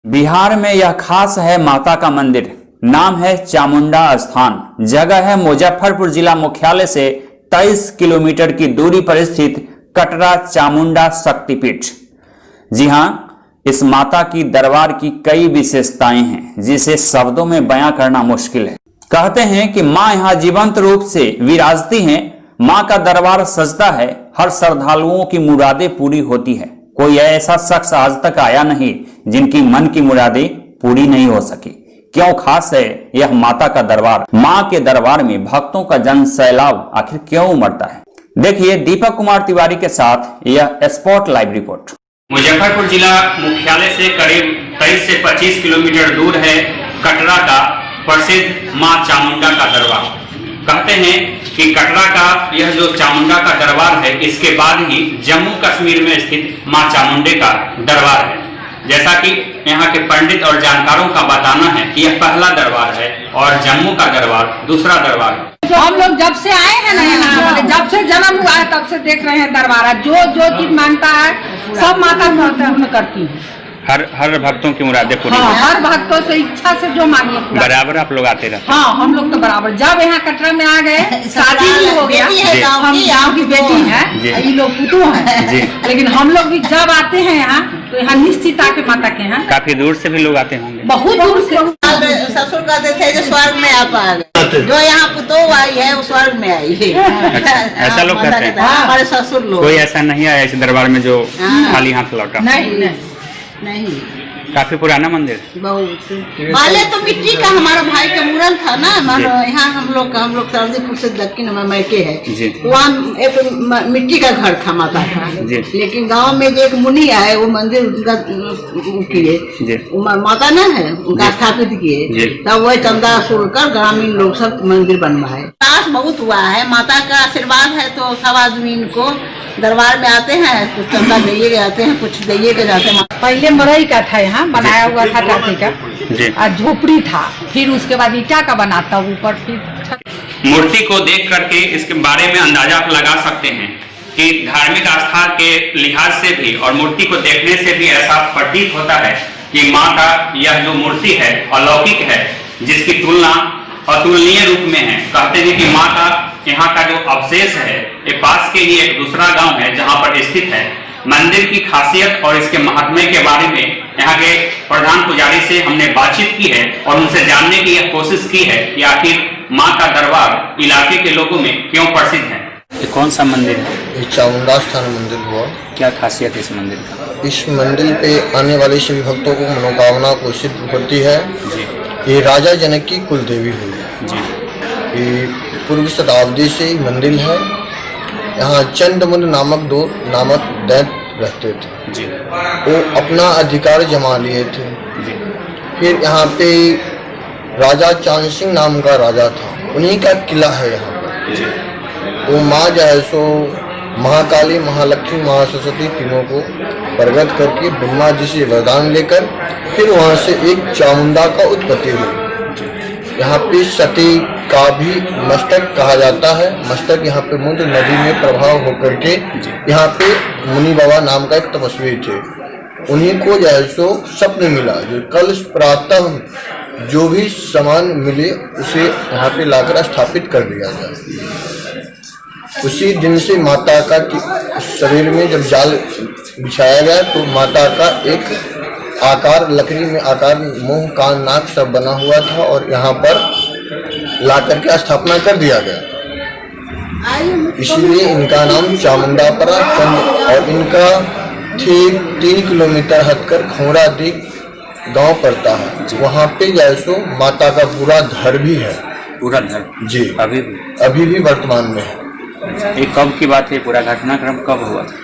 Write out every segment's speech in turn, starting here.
बिहार में यह खास है माता का मंदिर। नाम है चामुंडा स्थान। जगह है मुजफ्फरपुर जिला मुख्यालय से 23 किलोमीटर की दूरी पर स्थित कटरा चामुंडा शक्तिपीठ। जी हां, इस माता की दरबार की कई विशेषताएं हैं जिसे शब्दों में बयां करना मुश्किल है। कहते हैं कि मां यहां जीवंत रूप से विराजती हैं। मां का दरबार सजता है, हर श्रद्धालुओं की मुरादें पूरी होती है। कोई ऐसा शख्स आज तक आया नहीं जिनकी मन की मुरादें पूरी नहीं हो सकी। क्यों खास है यह माता का दरबार? मां के दरबार में भक्तों का जन सैलाब आखिर क्यों उमड़ता है? देखिए दीपक कुमार तिवारी के साथ यह स्पॉट लाइव रिपोर्ट। मुजफ्फरपुर जिला मुख्यालय से करीब 23 से 25 किलोमीटर दूर है कटरा का प्रसिद्ध मां चामुंडा का दरबार। कहते हैं कि कटरा का यह जो चामुंडा का दरबार है, इसके बाद ही जम्मू कश्मीर में स्थित मां चामुंडे का दरबार है। जैसा कि यहाँ के पंडित और जानकारों का बताना है कि यह पहला दरबार है और जम्मू का दरबार दूसरा दरबार है। हम लोग जब से आए हैं ना यहाँ, जब से जन्म हुआ है तब से देख रहे हैं दरबार। जो चीज मांगता है सब माता हम करती है। हर भक्तों की मुरादें पूरी। हाँ, हर भक्तों से इच्छा से जो मांगे बराबर आप लोग आते रहते? हाँ, हम लोग तो बराबर। जब यहाँ कटरा में आ गए, शादी भी हो गया, हम यहाँ की बेटी है, ये लोग पुतू है, लेकिन हम लोग भी जब आते हैं यहाँ तो यहाँ निश्चित आके माता के यहाँ। काफी दूर से भी लोग आते होंगे? बहुत दूर से। ससुर कहते थे जो स्वर्ग में आप आ गए, जो यहाँ पुतोह आई है वो स्वर्ग में आई है। ऐसा लोग कहते हैं? हमारे ससुर लोग। कोई ऐसा नहीं आया इस दरबार में जो खाली हाथ लौटा? नहीं। काफी पुराना मंदिर। बहुत पहले तो मिट्टी का हमारा भाई का मूरन था ना। यहाँ हम लोग सरदीपुर से दक्षिण में मैके है, वहाँ एक मिट्टी का घर था माता का। लेकिन गांव में जो एक मुनि आए वो मंदिर किए, माता ना है उनका स्थापित किए, तब वह चंदा वसूल कर ग्रामीण लोग सब मंदिर बनवाए। विकास बहुत हुआ है, माता का आशीर्वाद है तो सब आदमी इनको दरबार में आते हैं तो चंदा दइए के जाते हैं, कुछ दइए के जाते हैं। पहले मरई का था, यहाँ बनाया हुआ था टाटे का, और झोपड़ी था, फिर उसके बाद ईटा का बना था ऊपर। फिर मूर्ति को देख करके इसके बारे में अंदाजा आप लगा सकते हैं कि धार्मिक आस्था के लिहाज से भी और मूर्ति को देखने से भी ऐसा प्रतीत होता है कि माँ का यह जो मूर्ति है अलौकिक है, जिसकी तुलना अतुलनीय रूप में है। कहते हैं कि माँ का यहाँ का जो अवशेष है ये पास के ही एक दूसरा गांव है जहाँ पर स्थित है। मंदिर की खासियत और इसके महात्म्य के बारे में यहाँ के प्रधान पुजारी से हमने बातचीत की है और उनसे जानने की यह कोशिश की है कि आखिर माँ का दरबार इलाके के लोगों में क्यों प्रसिद्ध है। ये कौन सा मंदिर है? ये चामुंडा स्थान मंदिर हुआ। क्या खासियत है इस मंदिर का? इस मंदिर पे आने वाले सभी भक्तों को मनोकामना को सिद्ध होती है। ये राजा जनक की कुल देवी हुई। ये पूर्व शताब्दी से मंदिर है। यहाँ चंद्रमुंड नामक दो दैत्य रहते थे, वो अपना अधिकार जमा लिए थे। फिर यहाँ पे राजा चांद सिंह नाम का राजा था, उन्हीं का किला है यहाँ पर। वो माँ जो है सो महाकाली, महालक्ष्मी, महासरस्वती तीनों को प्रगट करके ब्रह्मा जी से वरदान लेकर फिर वहाँ से एक चामुंडा का उत्पत्ति हुई। यहाँ पे सती का भी मस्तक कहा जाता है। मस्तक यहाँ पे मुंद्र नदी में प्रभाव होकर के यहाँ पे मुनि बाबा नाम का एक तपस्वी थे, उन्हीं को जो है सो स्वप्न मिला जो कल प्रातः जो भी सामान मिले उसे यहाँ पे लाकर स्थापित कर दिया जाए। उसी दिन से माता का शरीर में जब जाल बिछाया गया तो माता का एक आकार लकड़ी में आकार मुंह कान नाक सब बना हुआ था और यहाँ पर ला करके स्थापना कर दिया गया। इसलिए इनका नाम चामुंडा पड़ा। और इनका ठीक 3 किलोमीटर हटकर खौरा दीप गांव पड़ता है, वहाँ पे जैसो माता का पूरा धड़ भी है। पूरा धड़? जी। अभी भी वर्तमान में है। ये कब की बात है? पूरा घटनाक्रम कब हुआ था?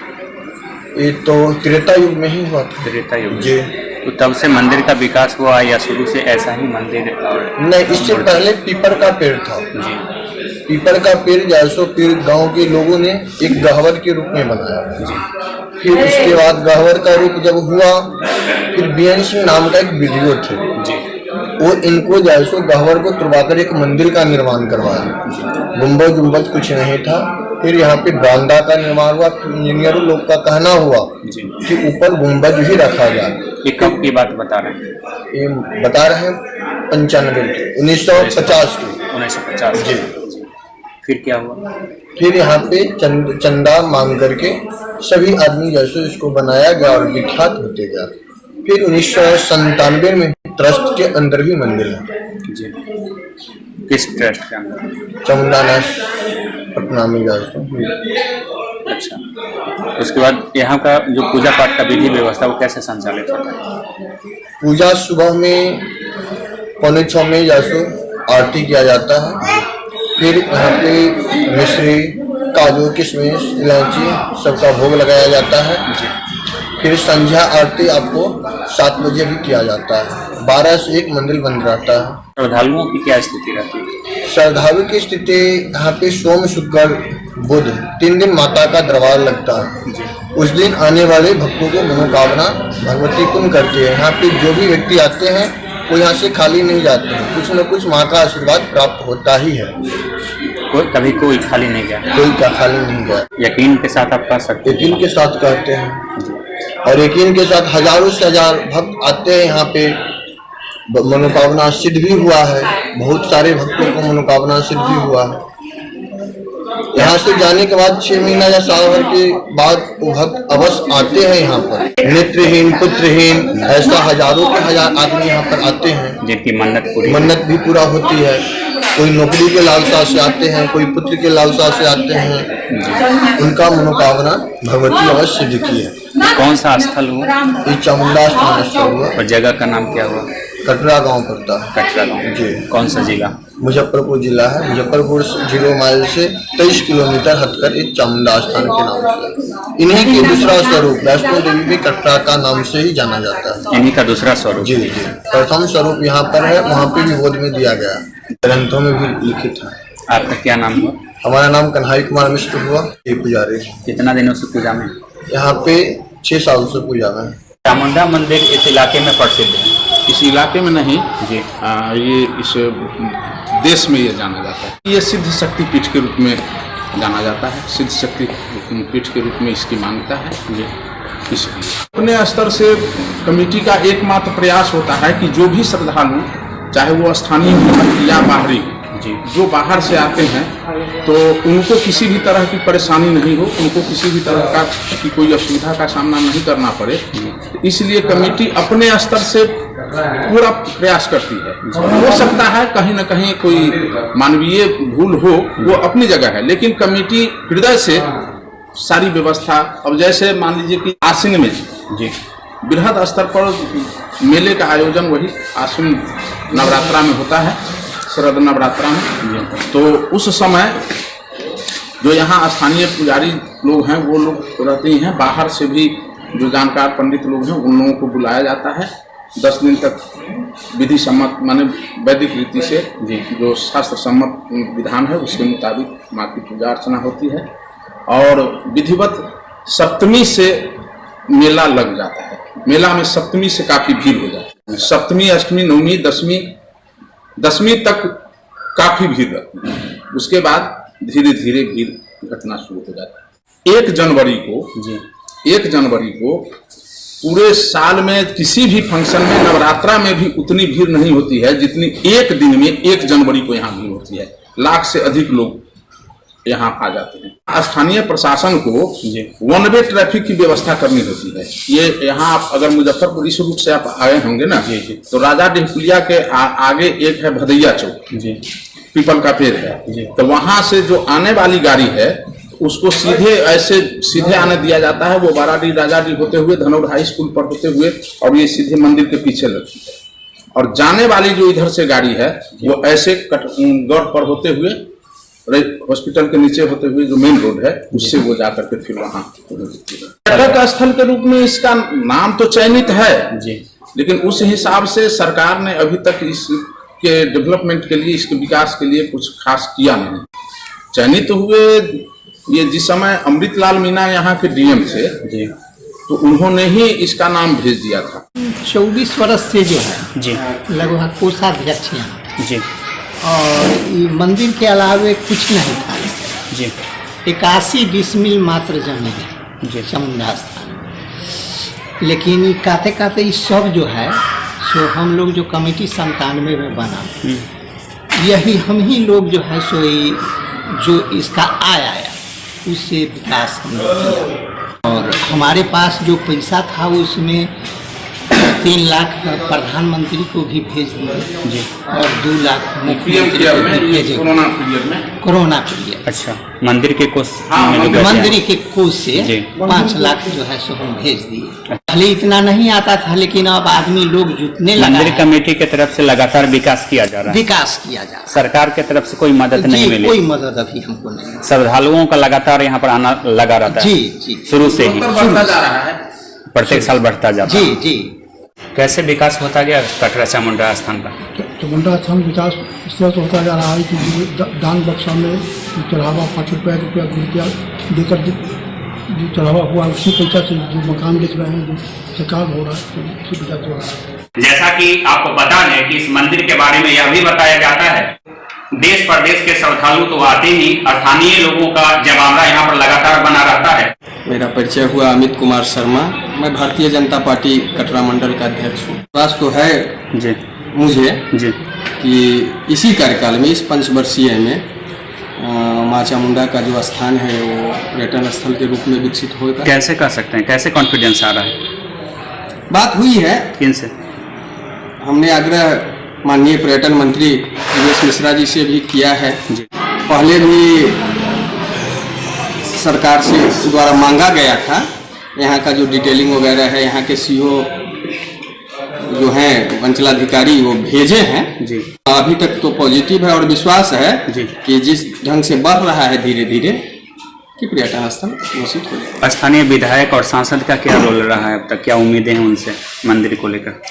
ये तो त्रेता युग में ही हुआ था। त्रेता युग जी। तो तब से मंदिर का विकास हुआ या शुरू से ऐसा ही मंदिर? नहीं, इससे पहले पीपर का पेड़ था। जी। पीपर का पेड़ जैसो पेड़ गांव के लोगों ने एक गहवर के रूप में बनाया। जी। फिर उसके बाद गहवर का रूप जब हुआ, फिर बीएन सिंह नाम का एक वीडियो थे। जी। वो इनको जैसो गहवर को तुड़वाकर एक मंदिर का निर्माण करवाया। गुंबद कुछ नहीं था, फिर यहाँ पे बरामदा का निर्माण हुआ। फिर इंजीनियरों लोग का कहना हुआ कि ऊपर गुंबज ही रखा जाए। ये कब की बात बता रहे हैं? ये बता रहे हैं 95 के 1950 के 1950 जी। फिर क्या हुआ? फिर यहाँ पे चंदा मांग करके सभी आदमी जैसे इसको बनाया गया और विख्यात होते गया। फिर 1997 में ट्रस्ट के अंदर भी मंदिर है जी। किस ट्रस्ट के अंदर? चामुंडा पटना में जैसे। अच्छा, उसके बाद यहाँ का जो पूजा पाठ का विधि व्यवस्था वो कैसे संचालित होता है? पूजा सुबह में 5:45 में जैसे आरती किया जाता है। फिर यहाँ पे मिश्री, काजू, किशमिश, इलायची सबका भोग लगाया जाता है। फिर संध्या आरती आपको 7 बजे भी किया जाता है। 12 से 1 मंदिर बंद रहता है। श्रद्धालुओं की क्या स्थिति रहती है? श्रद्धालु की स्थिति यहाँ पे सोम, शुक्र, बुध 3 दिन माता का दरबार लगता है। उस दिन आने वाले भक्तों को मनोकामना भगवती पूर्ण करती है। यहाँ पे जो भी व्यक्ति आते हैं वो यहाँ से खाली नहीं जाते हैं, कुछ न कुछ माँ का आशीर्वाद प्राप्त होता ही है। कभी कोई खाली नहीं गया? कोई का खाली नहीं गया। यकीन के साथ आप कह सकते हैं? यकीन के साथ कहते हैं और यकीन के साथ हजारों से हजार भक्त आते हैं यहाँ पे। मनोकामना सिद्ध भी हुआ है, बहुत सारे भक्तों को मनोकामना सिद्ध भी हुआ है। यहाँ से जाने के बाद 6 महीना या साल भर के बाद वो भक्त अवश्य आते हैं यहाँ पर। नेत्रहीन, पुत्रहीन ऐसा हजारों के हजार आदमी यहाँ पर आते हैं जिनकी मन्नत भी पूरा होती है। कोई नौकरी के लालसा से आते हैं, कोई पुत्र के लालसा से आते हैं। उनका मनोकामना भगवती अवश्य सिद्ध की है। कौन सा स्थल हुआ? ये चामुंडा स्थान स्थल हुआ। और जगह का नाम क्या हुआ? कटरा गांव पड़ता है। कटरा गांव जी। कौन सा जिला? मुजफ्फरपुर जिला है। मुजफ्फरपुर 0 माइल से 23 किलोमीटर हटकर एक चामुंडा स्थान के नाम से। इन्हीं के दूसरा स्वरूप वैष्णो देवी भी कटरा का नाम से ही जाना जाता है। इन्हीं का दूसरा स्वरूप? जी जी। प्रथम स्वरूप यहाँ पर है, वहाँ पे भी बोध में दिया गया, ग्रंथों में भी लिखित है। आपका क्या नाम हुआ? हमारा नाम कन्हई कुमार मिश्र हुआ। ये पुजारी। कितना दिनों से पूजा में? यहाँ पे 6 साल से पूजा में। चामुंडा मंदिर इस इलाके में प्रसिद्ध है? इस इलाके में नहीं जी। ये इस देश में ये जाना जाता है। ये सिद्ध शक्ति पीठ के रूप में जाना जाता है। सिद्ध शक्ति पीठ के रूप में इसकी मान्यता है जी। इसलिए अपने स्तर से कमेटी का एकमात्र प्रयास होता है कि जो भी श्रद्धालु, चाहे वो स्थानीय हो या बाहरी जी, जो बाहर से आते हैं, तो उनको किसी भी तरह की परेशानी नहीं हो, उनको किसी भी तरह का की कोई असुविधा का सामना नहीं करना पड़े। इसलिए कमेटी अपने स्तर से पूरा प्रयास करती है। हो सकता है कहीं न कहीं कोई मानवीय भूल हो, वो अपनी जगह है, लेकिन कमेटी हृदय से सारी व्यवस्था। अब जैसे मान लीजिए कि आश्विन में जी बृहद स्तर पर मेले का आयोजन वही आश्विन नवरात्रा में होता है, शरद नवरात्रा में। तो उस समय जो यहाँ स्थानीय पुजारी लोग हैं वो लोग रहते हैं। बाहर से भी जो जानकार पंडित लोग हैं उन लोगों को बुलाया जाता है। 10 दिन तक विधि सम्मत माने वैदिक रीति से जो शास्त्र सम्मत विधान है उसके मुताबिक माँ की पूजा अर्चना होती है। और विधिवत सप्तमी से मेला लग जाता है। मेला में सप्तमी से काफी भीड़ हो जाती है। सप्तमी, अष्टमी, नवमी, दसवीं तक काफी भीड़ रहती है। उसके बाद धीरे धीरे भीड़ घटना शुरू हो जाता है। 1 जनवरी को पूरे साल में किसी भी फंक्शन में, नवरात्रा में भी उतनी भीड़ नहीं होती है जितनी एक दिन में 1 जनवरी को यहाँ भीड़ होती है। लाख से अधिक लोग यहाँ आ जाते हैं। स्थानीय प्रशासन को 1 वे ट्रैफिक की व्यवस्था करनी होती है। ये यहाँ आप अगर मुजफ्फरपुर इस रूट से आप आए होंगे ना, तो राजा डिहपुलिया के आगे एक है भदैया चौक, पीपल का पेड़ है। तो वहां से जो आने वाली गाड़ी है उसको सीधे आने दिया जाता है। वो बाराडी, राजाडी होते हुए धनौर हाई स्कूल पर होते हुए और ये सीधे मंदिर के पीछे लगती है। और जाने वाली जो इधर से गाड़ी है वो ऐसे गढ़ पर होते हुए हॉस्पिटल के नीचे होते हुए जो मेन रोड है उससे वो जाकर के फिर वहाँ पर्यटक स्थल के रूप में इसका नाम तो चयनित है जी, लेकिन उस हिसाब से सरकार ने अभी तक इसके डेवलपमेंट के लिए, इसके विकास के लिए कुछ खास किया नहीं। चयनित तो हुए ये जिस समय अमृतलाल मीणा यहाँ के डीएम थे जी, तो उन्होंने ही इसका नाम भेज दिया था। 24 वर्ष से जो है जी लगभग कोषाध्यक्ष यहाँ जी, और मंदिर के अलावे कुछ नहीं था जी। 81 डिसमिल मात्र जमीन है चामुंडा स्थान में। लेकिन कहते कहते इस सब जो है सो हम लोग जो कमेटी 97 में बना, यही हम ही लोग जो है सो जो इसका आया उससे विकास हम लोग किया। और हमारे पास जो पैसा था उसमें 3 लाख प्रधानमंत्री को भी भेज दिए और 2 लाख मुख्यमंत्री को भी भेजे कोरोना पीरियड। अच्छा, मंदिर के कोष मंदिर के कोष से 5 लाख जो है सो हम भेज दिए। पहले इतना नहीं आता था, लेकिन अब आदमी लोग जुटने लगा। मंदिर कमेटी की तरफ से लगातार विकास किया जा रहा है। विकास किया जा रहा है। सरकार की तरफ से कोई मदद नहीं मिली? कोई मदद अभी हमको नहीं। श्रद्धालुओं का लगातार यहाँ पर आना लगा रहता है? जी, शुरू से ही प्रत्येक साल बढ़ता जाता है। जी। कैसे विकास होता गया कटरा चामुंडा स्थान का? चामुंडा स्थान विकास इस तरह से होता जा रहा है कि दान बक्सा में चढ़ावा 5 रुपया 2 रुपया देकर जो चढ़ावा हुआ उसी पैसा से जो मकान देख रहे हैं, जो सरकार हो रहा है, उसी पैसा से हो रहा है। जैसा कि आपको बता दें कि इस मंदिर के बारे में यह भी बताया जाता है, देश प्रदेश के श्रद्धालु तो आते ही, स्थानीय लोगों का जमावड़ा यहाँ पर लगातार बना रहता है। मेरा परिचय हुआ अमित कुमार शर्मा, मैं भारतीय जनता पार्टी कटरा मंडल का अध्यक्ष हूँ। विश्वास तो है जी मुझे जी कि इसी कार्यकाल में, इस 5 वर्षीय में माँ चामुंडा का जो स्थान है वो पर्यटन स्थल के रूप में विकसित होगा। कैसे कर सकते हैं, कैसे कॉन्फिडेंस आ रहा है? बात हुई है किनसे? हमने आग्रह माननीय पर्यटन मंत्री दिनेश मिश्रा जी से भी किया है। पहले भी सरकार से द्वारा मांगा गया था, यहाँ का जो डिटेलिंग वगैरह है, यहाँ के सीओ जो हैं अंचलाधिकारी वो भेजे हैं जी। अभी तक तो पॉजिटिव है और विश्वास है जी कि जिस ढंग से बढ़ रहा है धीरे धीरे कि पर्यटन स्थल घोषित हो जाएगा। स्थानीय विधायक और सांसद का क्या रोल रहा है अब तक, क्या उम्मीदें हैं उनसे मंदिर को लेकर?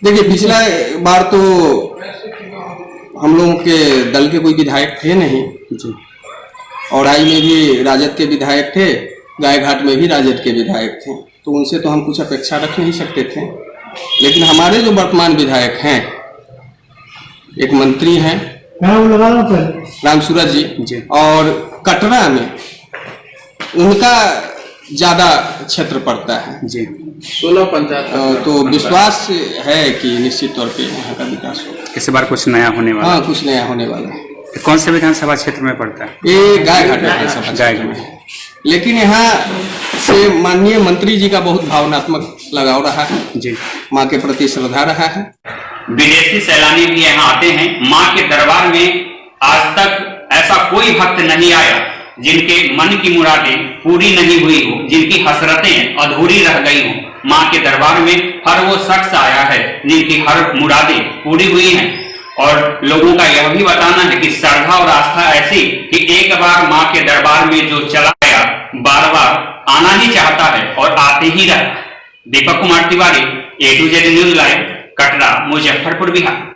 देखिए, पिछला बार तो हम लोगों के दल के कोई विधायक थे नहीं जी, औराई में भी राजद के विधायक थे, गायघाट में भी राजद के विधायक थे, तो उनसे तो हम कुछ अपेक्षा रख नहीं सकते थे। लेकिन हमारे जो वर्तमान विधायक हैं, एक मंत्री हैं राम सूरज जी, और कटरा में उनका ज्यादा क्षेत्र पड़ता है जी। 16 पंचायत तो विश्वास है कि निश्चित तौर पे यहाँ का विकास होगा। इस बार कुछ नया होने वाला? हाँ, कुछ नया होने वाला है। कौन से विधानसभा क्षेत्र में पड़ता है? ये गायघाट विधानसभा क्षेत्र में है, लेकिन यहाँ से माननीय मंत्री जी का बहुत भावनात्मक लगाव रहा है जी, माँ के प्रति श्रद्धा रहा है। विदेशी सैलानी भी यहाँ आते हैं। माँ के दरबार में आज तक ऐसा कोई भक्त नहीं आया जिनके मन की मुरादें पूरी नहीं हुई हो, जिनकी हसरतें अधूरी रह गई हो। माँ के दरबार में हर वो शख्स आया है जिनकी हर मुरादें पूरी हुई हैं। और लोगों का यह भी बताना है कि श्रद्धा और आस्था ऐसी कि एक बार माँ के दरबार में जो चला गया बार बार आना ही चाहता है और आते ही रहता है। Deepak Kumar Tiwari, A to Z news live, Katra, Muzaffarpur, Bihar.